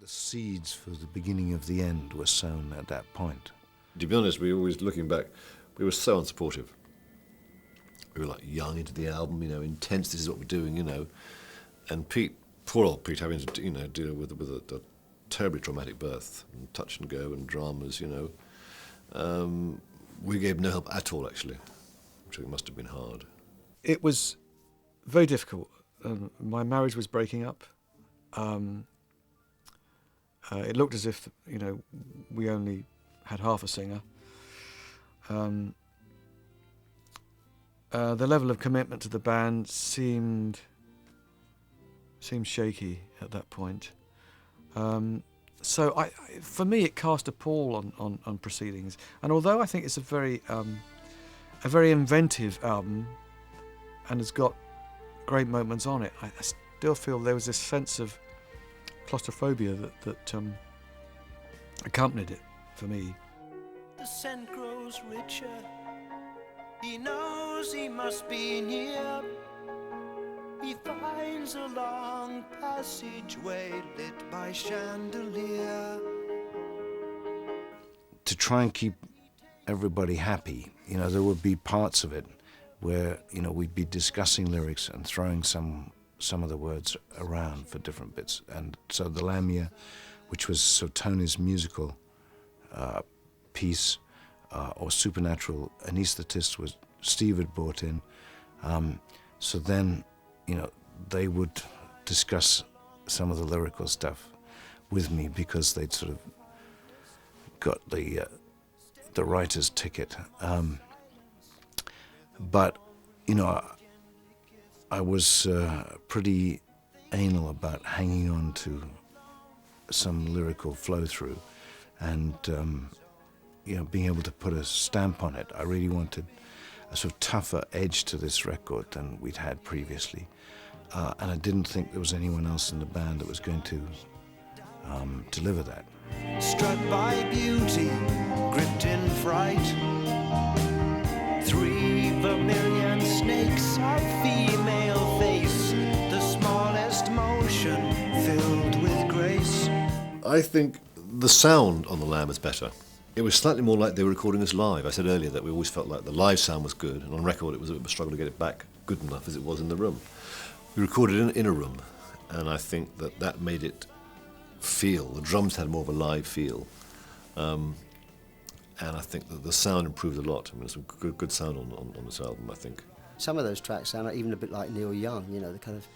The seeds for the beginning of the end were sown at that point. To be honest, we always, looking back, we were so unsupportive. We were like young into the album, intense, this is what we're doing, And Pete, poor old Pete, having to, deal with a terribly traumatic birth, and touch and go and dramas, we gave no help at all, actually, which I think must have been hard. It was very difficult. My marriage was breaking up. It looked as if, we only had half a singer. The level of commitment to the band seemed shaky at that point. So for me, it cast a pall on proceedings. And although I think it's a very inventive album and has got great moments on it, I still feel there was this sense of claustrophobia that accompanied it for me. The scent grows richer. He knows he must be near. He finds a long passageway lit by chandelier. To try and keep everybody happy, there would be parts of it where, we'd be discussing lyrics and throwing some of the words around for different bits. And so the Lamia, which was so Tony's musical piece, or supernatural anaesthetist, was Steve had brought in. So then, they would discuss some of the lyrical stuff with me because they'd sort of got the writer's ticket. But, I was pretty anal about hanging on to some lyrical flow-through and, being able to put a stamp on it. I really wanted a sort of tougher edge to this record than we'd had previously. And I didn't think there was anyone else in the band that was going to deliver that. Struck by beauty, gripped in fright. 3 vermilion snakes of female face, the smallest motion filled with grace. I think the sound on the Lamb is better. It was slightly more like they were recording us live. I said earlier that we always felt like the live sound was good, and on record it was a bit of a struggle to get it back good enough as it was in the room. We recorded in a room, and I think that made it feel, the drums had more of a live feel, and I think that the sound improved a lot. I mean, there's some good sound on this album, I think. Some of those tracks sound even a bit like Neil Young, the kind of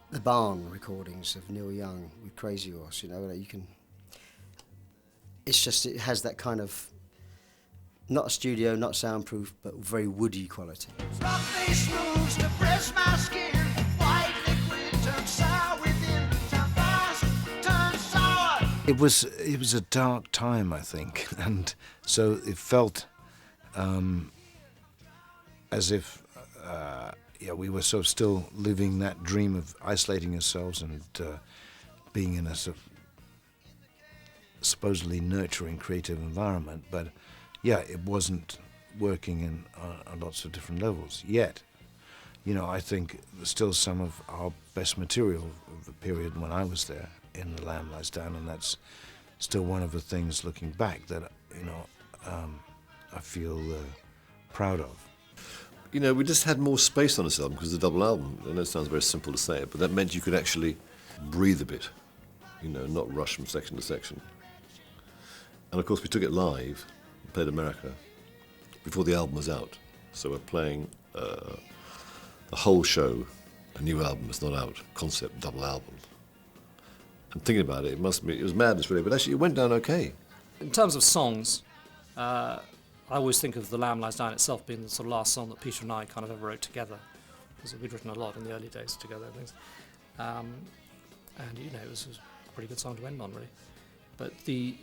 the barn recordings of Neil Young with Crazy Horse, you can. It's just, it has that kind of, not a studio, not soundproof, but very woody quality. It was a dark time, I think, and so it felt as if we were sort of still living that dream of isolating ourselves and being in a sort of supposedly nurturing creative environment, but it wasn't working in on lots of different levels yet. I think still some of our best material of the period when I was there in The Lamb Lies Down, and that's still one of the things looking back that I feel proud of. We just had more space on this album because of the double album. I know it sounds very simple to say it, but that meant you could actually breathe a bit, not rush from section to section. And of course we took it live, played America, before the album was out. So we're playing the whole show, a new album that's not out, concept double album. And thinking about it, it was madness really, but actually it went down okay. In terms of songs, I always think of The Lamb Lies Down itself being the sort of last song that Peter and I kind of ever wrote together, because we'd written a lot in the early days together and things. And it was a pretty good song to end on, really. But the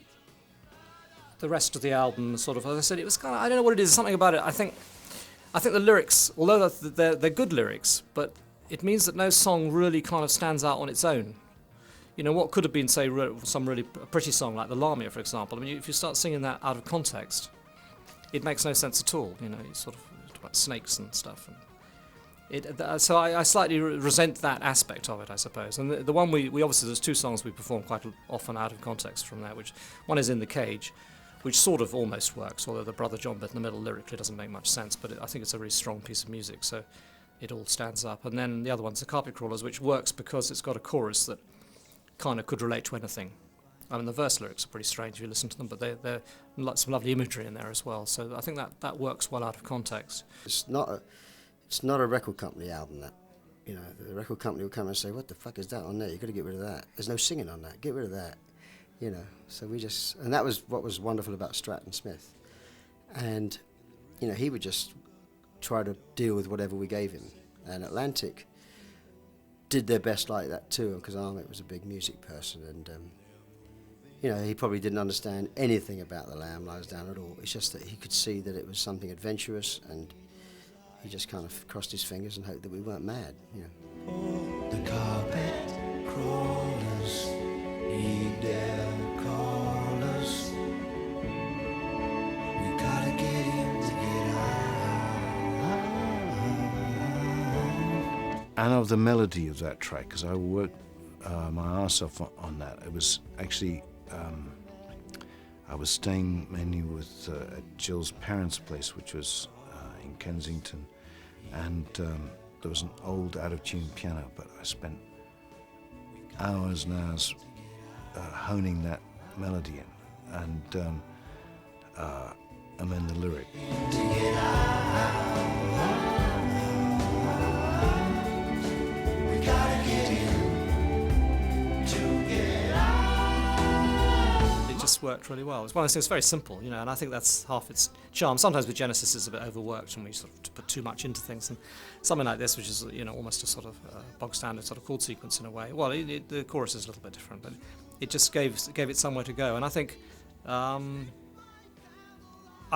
rest of the album, sort of, as I said, it was kind of, I don't know what it is, something about it. I think the lyrics, although they're good lyrics, but it means that no song really kind of stands out on its own. What could have been, say, some really pretty song like the Lamia, for example. I mean, if you start singing that out of context, it makes no sense at all. You sort of talk about snakes and stuff. So I slightly resent that aspect of it, I suppose. And the one we obviously, there's two songs we perform quite often out of context from that, which one is In the Cage, which sort of almost works, although the Brother John bit in the middle lyrically doesn't make much sense, but I think it's a really strong piece of music, so it all stands up. And then the other one's The Carpet Crawlers, which works because it's got a chorus that kind of could relate to anything. I mean, the verse lyrics are pretty strange if you listen to them, but they're some lovely imagery in there as well, so I think that works well out of context. It's not a record company album, that. You know, the record company will come and say, what the fuck is that on there? You've got to get rid of that. There's no singing on that. Get rid of that. You know, so and that was what was wonderful about Stratton Smith. And, you know, he would just try to deal with whatever we gave him. And Atlantic did their best like that too, because Ahmet was a big music person, and, you know, he probably didn't understand anything about The Lamb Lies Down at all. It's just that he could see that it was something adventurous, and he just kind of crossed his fingers and hoped that we weren't mad, you know. The carpet crawlers need their callers. We gotta get him to get out. And of the melody of that track, because I worked my arse off on that. It was actually, I was staying mainly with at Jill's parents' place, which was in Kensington, and there was an old out-of-tune piano, but I spent hours and hours honing that melody in, and then the lyric. Worked really well. It's one of those things very simple, you know, and I think that's half its charm. Sometimes with Genesis it's a bit overworked and we sort of put too much into things, and something like this, which is, you know, almost a sort of bog standard sort of chord sequence in a way. Well, the chorus is a little bit different, but it just gave it somewhere to go. And I think I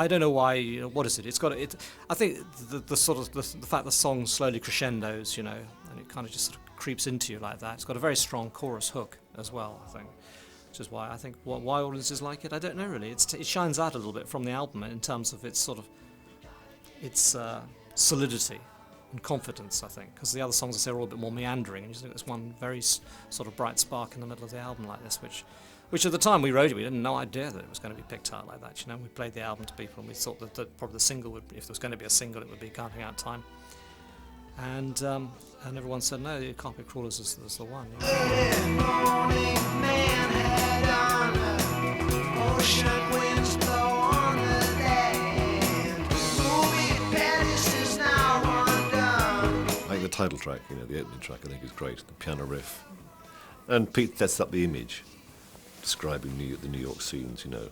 don't know why. You know, what is it? It's got it. I think the sort of the fact the song slowly crescendos, you know, and it kind of just sort of creeps into you like that. It's got a very strong chorus hook as well, I think. Which is why I think why audiences like it, I don't know really. It shines out a little bit from the album in terms of its sort of its solidity and confidence, I think, because the other songs I say are all a bit more meandering, and you just think there's one very sort of bright spark in the middle of the album like this, which at the time we wrote it, we had no idea that it was going to be picked out like that. You know, we played the album to people, and we thought that probably the single would, if there was going to be a single, it would be Counting Out Time. And everyone said no, the Carpet Crawlers is the one. You know? Ocean winds blow on the land. Movie palaces now undone. I think the title track, you know, the opening track, I think is great. The piano riff, and Pete sets up the image, describing the New York scenes. You know,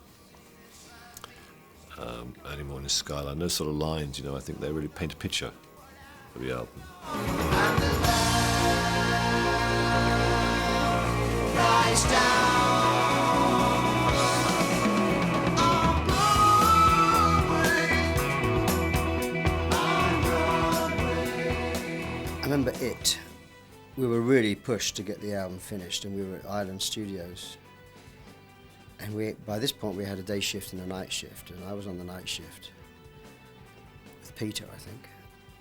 early morning skyline, those sort of lines. You know, I think they really paint a picture for the album. Rise down. I remember we were really pushed to get the album finished, and we were at Island Studios, and by this point we had a day shift and a night shift, and I was on the night shift with Peter, I think,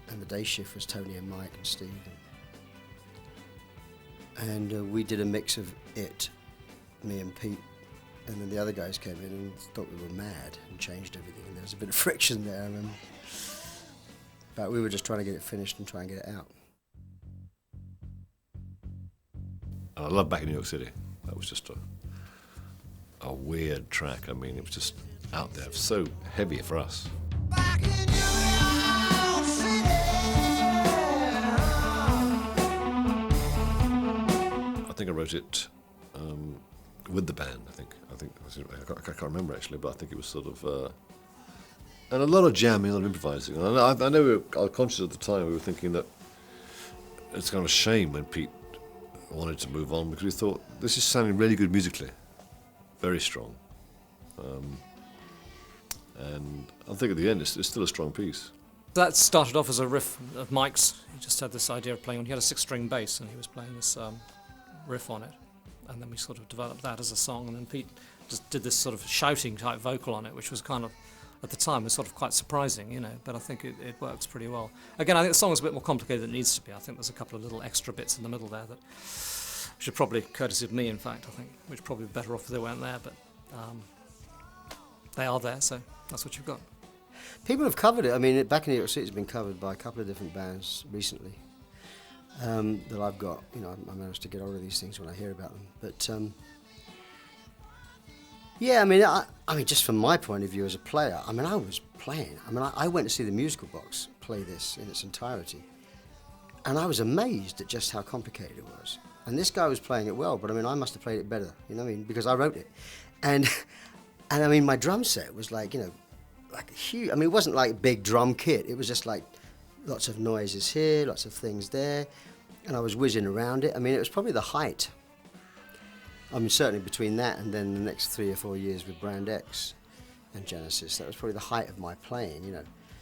and the day shift was Tony and Mike and Steve, and we did a mix of me and Pete, and then the other guys came in and thought we were mad and changed everything, and there was a bit of friction there, I remember. But we were just trying to get it finished and try and get it out. And I love Back in New York City. That was just a weird track. I mean, it was just out there, so heavy for us. Back in New York City. I think I wrote it with the band. I can't remember actually, but I think it was sort of, and a lot of jamming, a lot of improvising. And I know I was conscious at the time. We were thinking that it's kind of a shame when Pete wanted to move on, because we thought this is sounding really good musically, very strong, and I think at the end it's still a strong piece. That started off as a riff of Mike's. He just had this idea of playing. He had a 6-string bass, and he was playing this riff on it, and then we sort of developed that as a song. And then Pete just did this sort of shouting type vocal on it, which was kind of at the time was sort of quite surprising, you know, but I think it works pretty well. Again, I think the song's a bit more complicated than it needs to be. I think there's a couple of little extra bits in the middle there that should probably, courtesy of me, in fact, I think, which probably be better off if they weren't there, but they are there, so that's what you've got. People have covered it. I mean, Back in New York City has been covered by a couple of different bands recently that I've got. You know, I managed to get hold of these things when I hear about them. But yeah, I mean, just from my point of view as a player, I mean, I was playing. I mean, I went to see the Musical Box play this in its entirety, and I was amazed at just how complicated it was. And this guy was playing it well, but I mean, I must have played it better. You know what I mean? Because I wrote it, and I mean, my drum set was like, you know, like a huge. I mean, it wasn't like a big drum kit. It was just like lots of noises here, lots of things there, and I was whizzing around it. I mean, it was probably the height. I mean, certainly between that and then the next 3 or 4 years with Brand X and Genesis, that was probably the height of my playing, you know.